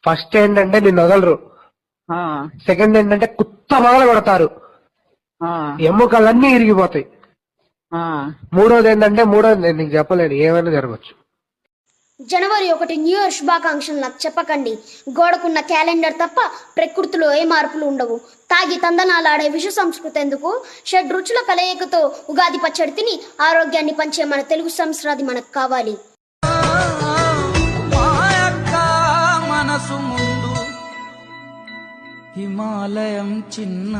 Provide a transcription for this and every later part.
First ఏంటంటే నిన్ను వదలరు. సెకండ్ ఏంటంటే కుత్త మొదలు కొడతారు, ఎముకలన్నీ ఇరిగిపోతాయి. మూడోది ఏంటంటే నేను నీకు చెప్పలేను, ఏమైనా జరగచ్చు. జనవరి 1 న్యూ ఇయర్ శుభాకాంక్షలు నాకు చెప్పకండి. గోడకున్న క్యాలెండర్ తప్ప ప్రకృతిలో ఏ మార్పులు ఉండవు. తాగి తందనాలాడే విష సంస్కృతి ఎందుకు? షడ్ రుచుల కలయికతో ఉగాది పచ్చడి తిని ఆరోగ్యాన్ని పంచే మన తెలుగు సంస్కృతి మనకు కావాలి. మనసు ముందు హిమాలయం చిన్న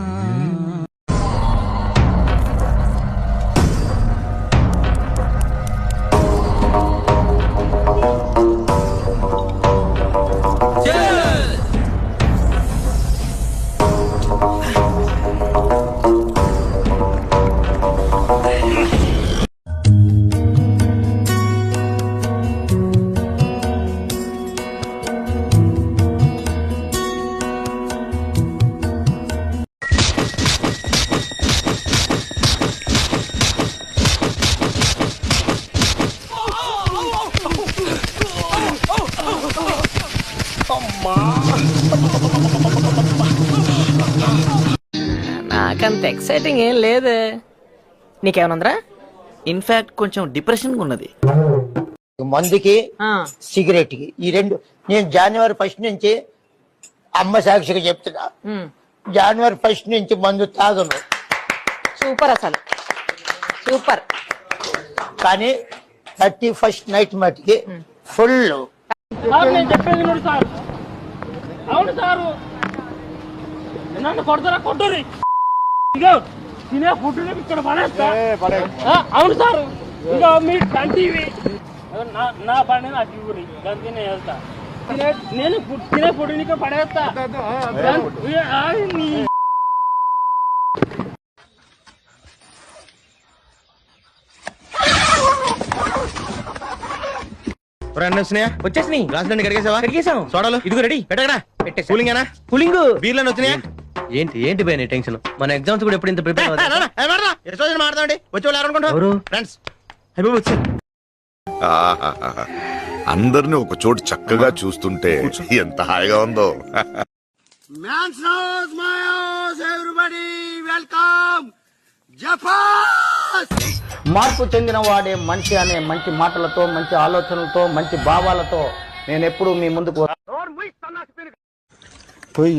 నాకంత ఎక్సైటింగ్ ఏం లేదు. నీకేమనుందిరా? ఇన్ఫాక్ట్ కొంచెం డిప్రెషన్ ఉన్నది. మందుకి సిగరెట్ కి ఈ రెండు. నేను జనవరి 1 నుంచి అమ్మ సాక్షిగా చెప్తున్నా, జనవరి 1 నుంచి మందు తాగను. సూపర్, అసలు సూపర్. కానీ 31st నైట్ మట్టికి ఫుల్. అవును సారు, నన్ను కొడతారా? కొట్టురి. తినే ఫుడ్ ఇక్కడ పడేస్తా. అవును సారు, ఇంకా మీరు టీవీ నా పని నాకు ఇవ్వరు, గంతినే వెళ్తా. నేను తినే ఫుడ్ ఇక్కడ పడేస్తా. వచ్చేసినాయి గ్లాసులన్నీ కడిగేసాం. సోడాలు ఇదిగో రెడీ. పెట్టకడా కూలింగ్ కూలింగ్ బీర్లను వచ్చినాయా? ఏంటి భయ టెన్షన్? మన ఎగ్జామ్స్ కూడా ఎప్పుడు ఇంత ప్రిపేర్ మాట్లాడండి. వచ్చి వాళ్ళు ఎవరనుకుంటారు ఫ్రెండ్స్? అందరిని ఒక చోటు చక్కగా చూస్తుంటే ఎంత హాయిగా ఉందో. మార్పు చెందిన వాడే మనిషి అనే మంచి మాటలతో, మంచి ఆలోచనలతో, మంచి భావాలతో నేను ఎప్పుడు మీ ముందుకు పోయి